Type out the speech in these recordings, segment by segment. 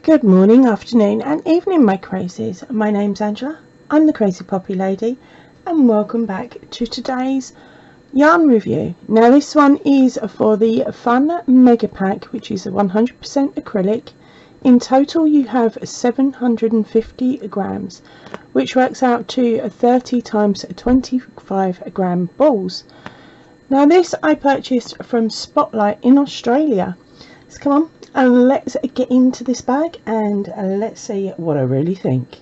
Good morning, afternoon and evening, my crazies. My name's Angela, I'm the Crazy Poppy Lady, and welcome back to today's yarn review. Now this one is for the Fun Mega Pack, which is a 100% acrylic. In total you have 750 grams, which works out to 30 times 25 gram balls. Now this I purchased from Spotlight in Australia. So come on, and let's get into this bag and let's see what I really think.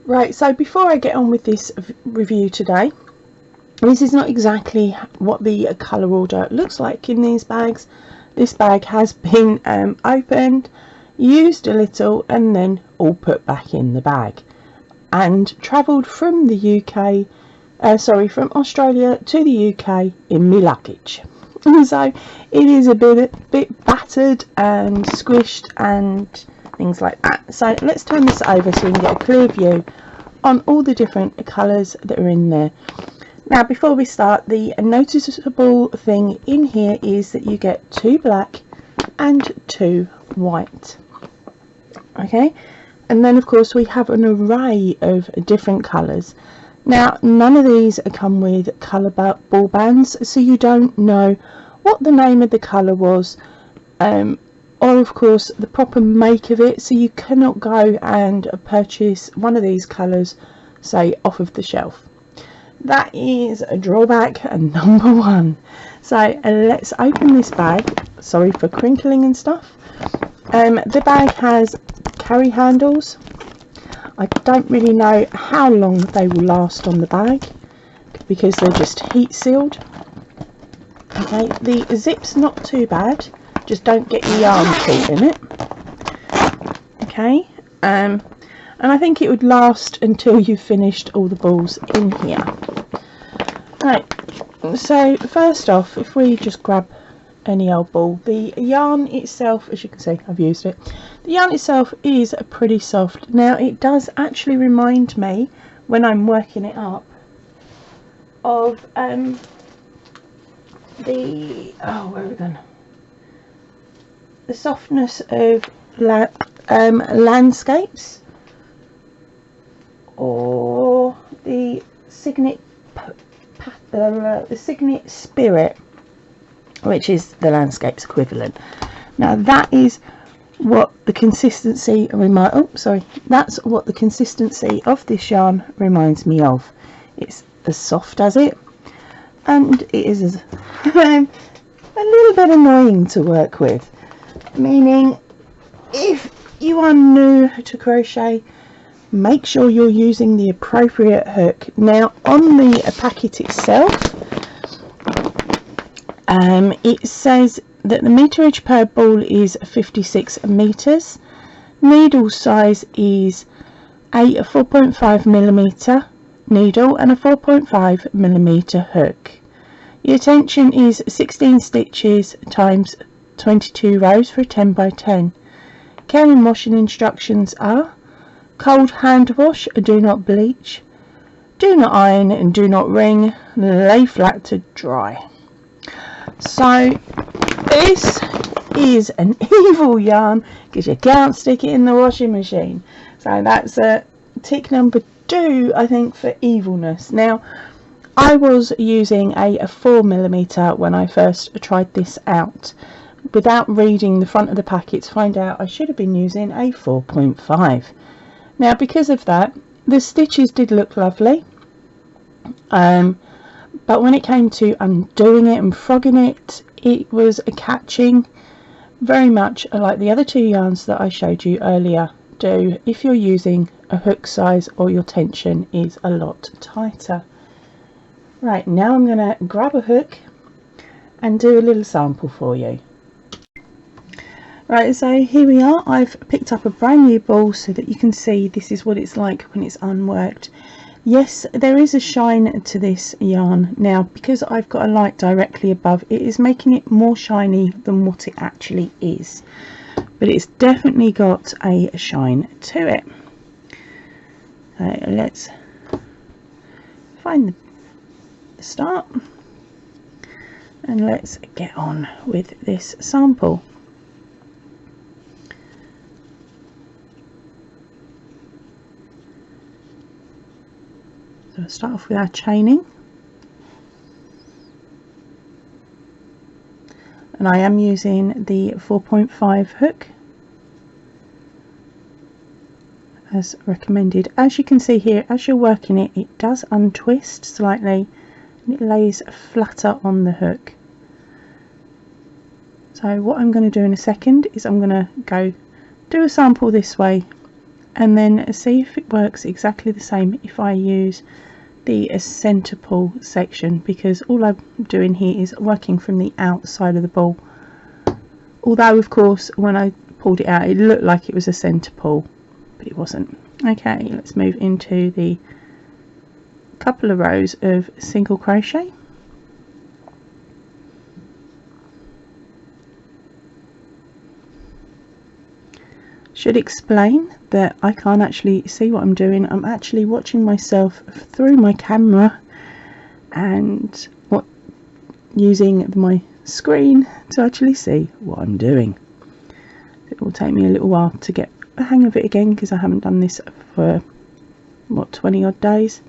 Right, so before I get on with this review today, this is not exactly what the colour order looks like in these bags. This bag has been opened, used a little and then all put back in the bag and travelled from the UK, from Australia to the UK in my luggage. So it is a bit battered and squished and things like that. So let's turn this over so we can get a clear view on all the different colours that are in there. Now before we start, the noticeable thing in here is that you get 2 black and 2 white. Okay, and then of course we have an array of different colours. Now none of these come with colour ball bands, so you don't know what the name of the colour was, or of course the proper make of it, so you cannot go and purchase one of these colours, say, off of the shelf. That is a drawback number one. So let's open this bag. Sorry for crinkling and stuff. The bag has carry handles. I don't really know how long they will last on the bag because they're just heat sealed. Okay, the zip's not too bad, just don't get your yarn caught in it. Okay, and I think it would last until you've finished all the balls in here. Right, so first off, if we just grab any old ball, the yarn itself, as you can see, I've used it, the yarn itself is pretty soft. Now it does actually remind me, when I'm working it up, of the softness of landscapes, or the Signet Spirit, which is the landscapes equivalent. Now that is what the consistency that's what the consistency of this yarn reminds me of. It's as soft as it, and it is a little bit annoying to work with, meaning if you are new to crochet, make sure you're using the appropriate hook. Now on the packet itself, it says that the meterage per ball is 56 meters. Needle size is a 4.5mm needle and a 4.5mm hook. Your tension is 16 stitches times 22 rows for a 10 by 10. Care and washing instructions are: cold hand wash, do not bleach, do not iron and do not wring, lay flat to dry. So this is an evil yarn because you can't stick it in the washing machine. So that's a tick number 2, I think, for evilness. Now I was using a 4mm when I first tried this out. Without reading the front of the packet to find out, I should have been using a 4.5. Now because of that, the stitches did look lovely, but when it came to undoing it and frogging it, it was a catching, very much like the other two yarns that I showed you earlier do if you're using a hook size or your tension is a lot tighter. Right, now I'm going to grab a hook and do a little sample for you. Right, so here we are. I've picked up a brand new ball so that you can see this is what it's like when it's unworked. Yes, there is a shine to this yarn. Now, because I've got a light directly above, it is making it more shiny than what it actually is. But it's definitely got a shine to it. Let's find the start and let's get on with this sample. So we'll start off with our chaining, and I am using the 4.5 hook as recommended. As you can see here, as you're working it, it does untwist slightly and it lays flatter on the hook. So what I'm going to do in a second is I'm going to go do a sample this way and then see if it works exactly the same if I use the centre pull section, because all I'm doing here is working from the outside of the ball, although of course when I pulled it out it looked like it was a centre pull, but it wasn't. Okay, let's move into the couple of rows of single crochet. Should explain that I can't actually see what I'm doing. I'm actually watching myself through my camera and using my screen to actually see what I'm doing. It will take me a little while to get the hang of it again, because I haven't done this for what, 20 odd days.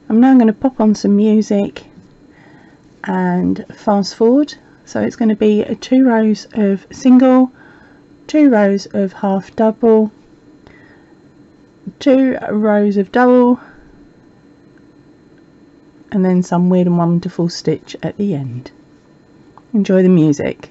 I'm now going to pop on some music and fast forward. So it's going to be 2 rows of single, 2 rows of half double, 2 rows of double, and then some weird and wonderful stitch at the end. Enjoy the music.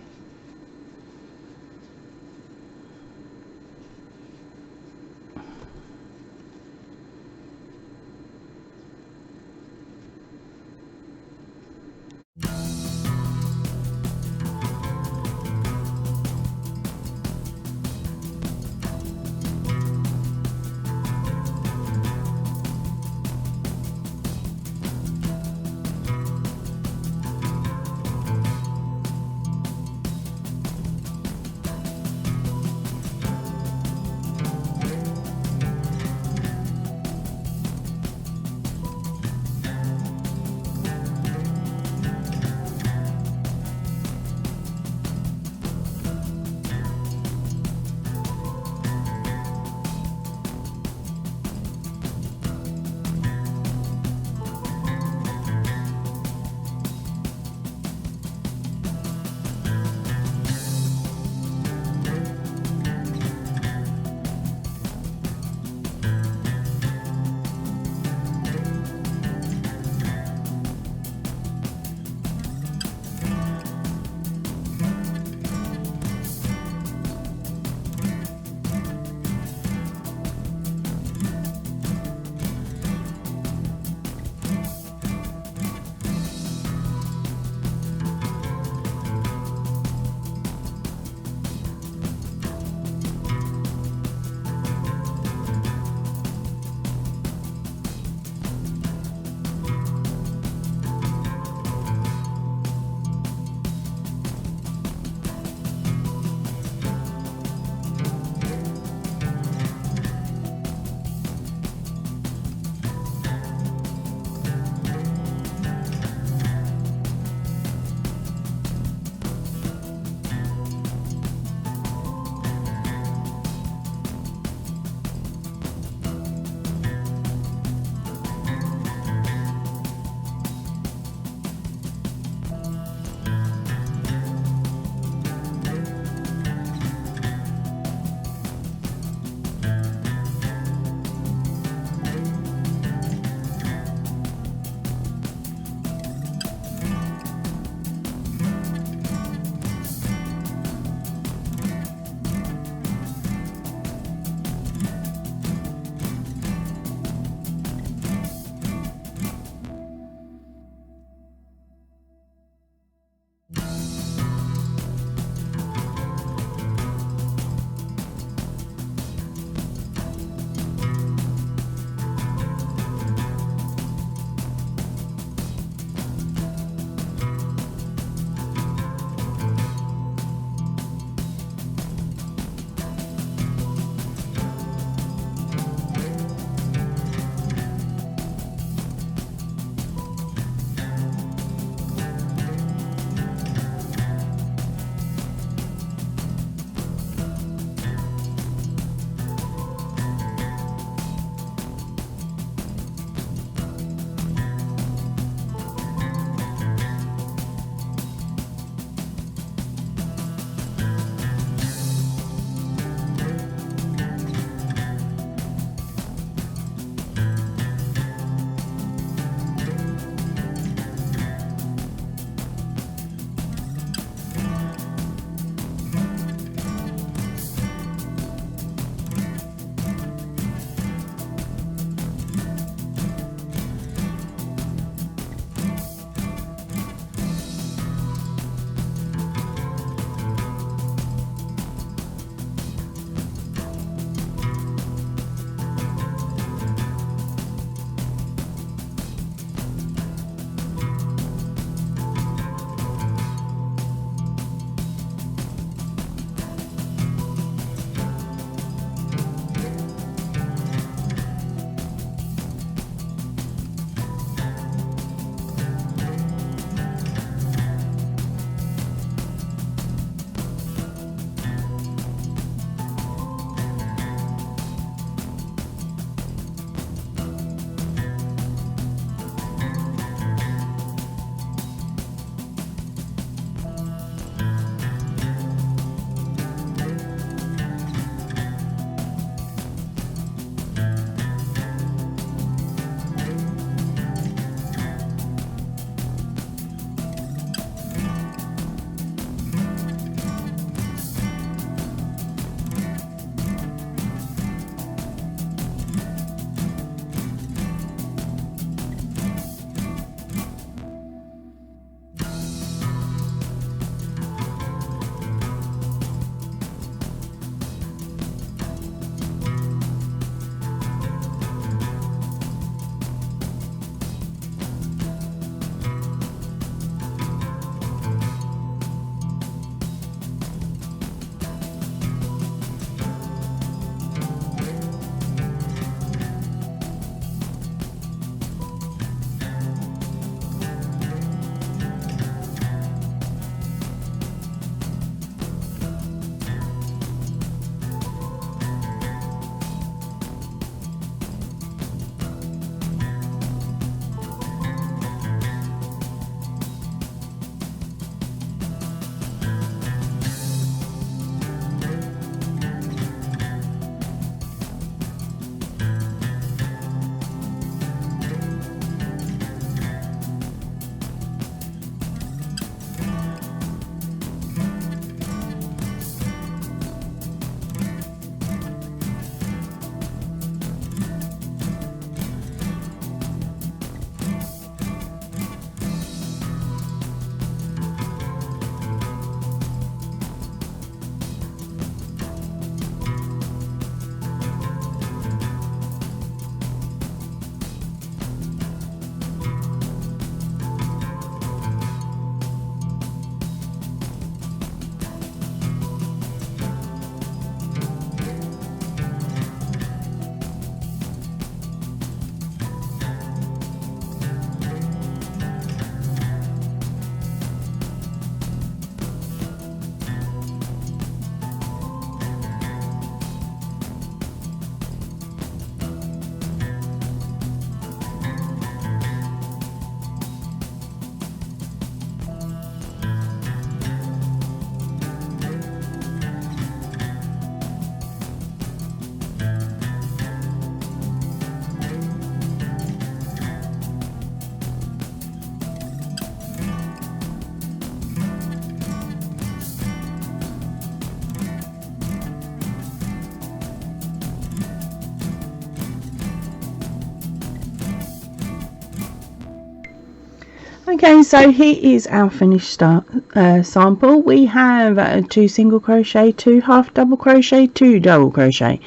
Okay, so here is our finished sample. We have 2 single crochet, 2 half double crochet, 2 double crochet,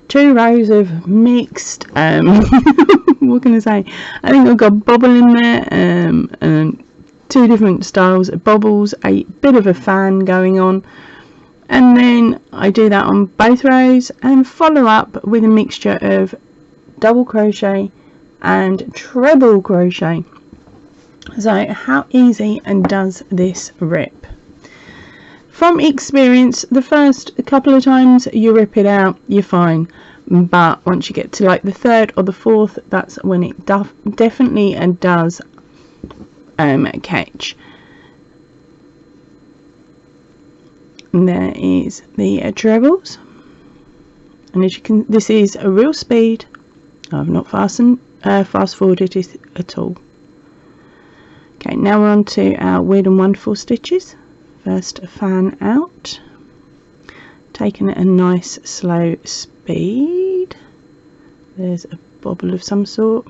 2 rows of mixed what can I say, I think I've got bobble in there, and 2 different styles of bobbles, a bit of a fan going on, and then I do that on both rows and follow up with a mixture of double crochet and treble crochet. So how easy and does this rip? From experience, the first couple of times you rip it out, you're fine, but once you get to like the 3rd or the 4th, that's when it definitely does catch. And there is the trebles, and as you can, this is a real speed. I've not fast forwarded it at all. Okay, now we're on to our Weird and Wonderful stitches. First fan out, taking it a nice slow speed. There's a bobble of some sort.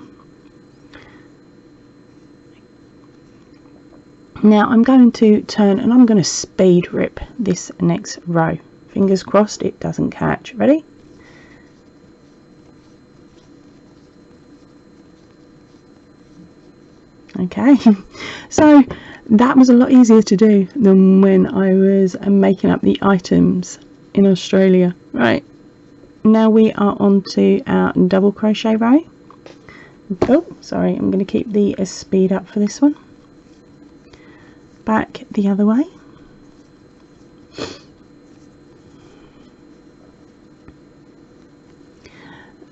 Now I'm going to turn and I'm going to speed rip this next row. Fingers crossed it doesn't catch. Ready? Okay, so that was a lot easier to do than when I was making up the items in Australia. Right, now we are on to our double crochet row. Oh, sorry, I'm going to keep the speed up for this one. Back the other way.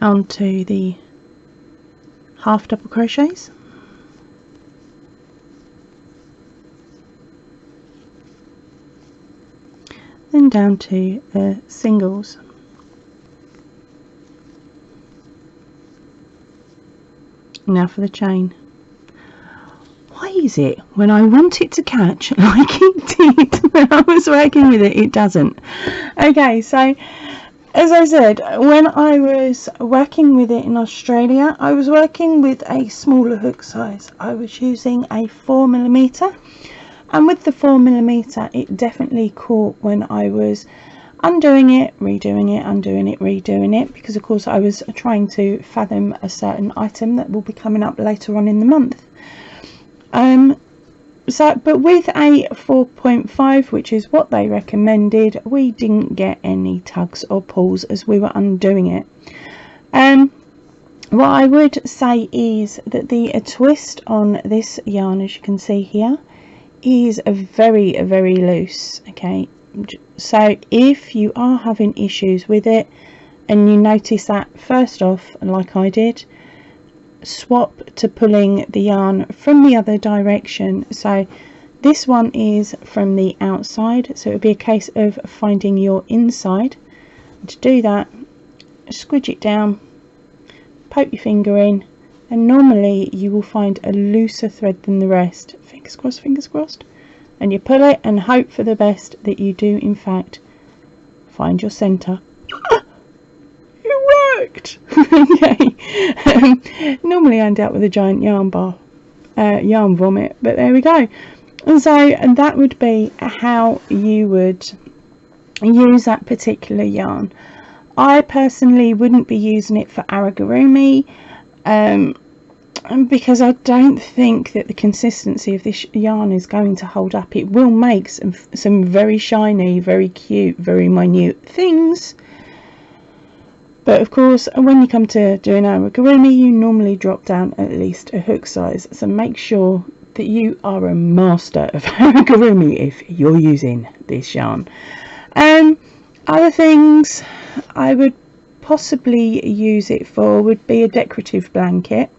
Onto the half double crochets. Then down to the singles. Now for the chain. Why is it when I want it to catch like it did when I was working with it, it doesn't? Okay, so as I said, when I was working with it in Australia, I was working with a smaller hook size. I was using a 4mm, and with the 4mm it definitely caught when I was undoing it, redoing it, undoing it, redoing it, because of course I was trying to fathom a certain item that will be coming up later on in the month. But with a 4.5, which is what they recommended, we didn't get any tugs or pulls as we were undoing it. What I would say is that the twist on this yarn, as you can see here, is very, very loose. Okay, so if you are having issues with it and you notice that, first off, like I did, swap to pulling the yarn from the other direction. So this one is from the outside, so it would be a case of finding your inside. To do that, squidge it down, poke your finger in, and normally you will find a looser thread than the rest. Fingers crossed, and you pull it and hope for the best that you do in fact find your center. Okay. Normally I end up with a giant yarn vomit, but there we go. And so, and that would be how you would use that particular yarn. I personally wouldn't be using it for amigurumi, because I don't think that the consistency of this yarn is going to hold up. It will make some very shiny, very cute, very minute things. But of course, when you come to doing amigurumi, you normally drop down at least a hook size. So make sure that you are a master of amigurumi if you're using this yarn. Other things I would possibly use it for would be a decorative blanket.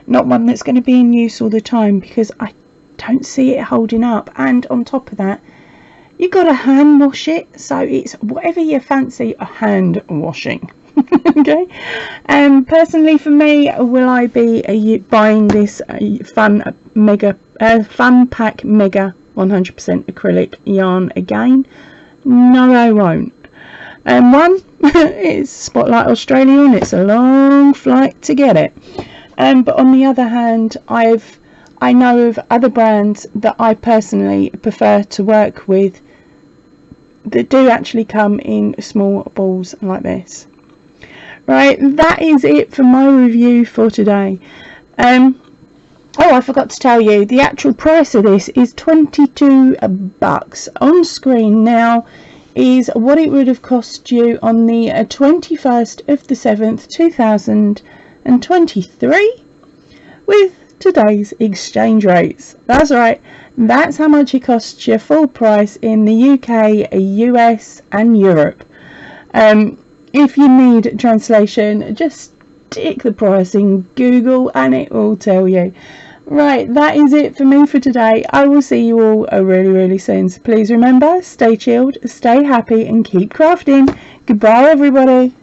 Not one that's going to be in use all the time, because I don't see it holding up. And on top of that, you've got to hand wash it, so it's whatever you fancy a hand washing. Okay. Personally for me, will I be buying this Fun Pack Mega 100% acrylic yarn again? No, I won't. One, it's Spotlight Australia and it's a long flight to get it. But on the other hand, I've I know of other brands that I personally prefer to work with that do actually come in small balls like this. Right, that is it for my review for today. Oh, I forgot to tell you, the actual price of this is $22 on screen now. Is what it would have cost you on the 21st of the 7th 2023 with today's exchange rates. That's right, that's how much it costs you full price in the UK, US and Europe. If you need translation, just stick the price in Google and it will tell you. Right, that is it for me for today. I will see you all really soon. So please remember, stay chilled, stay happy and keep crafting. Goodbye everybody.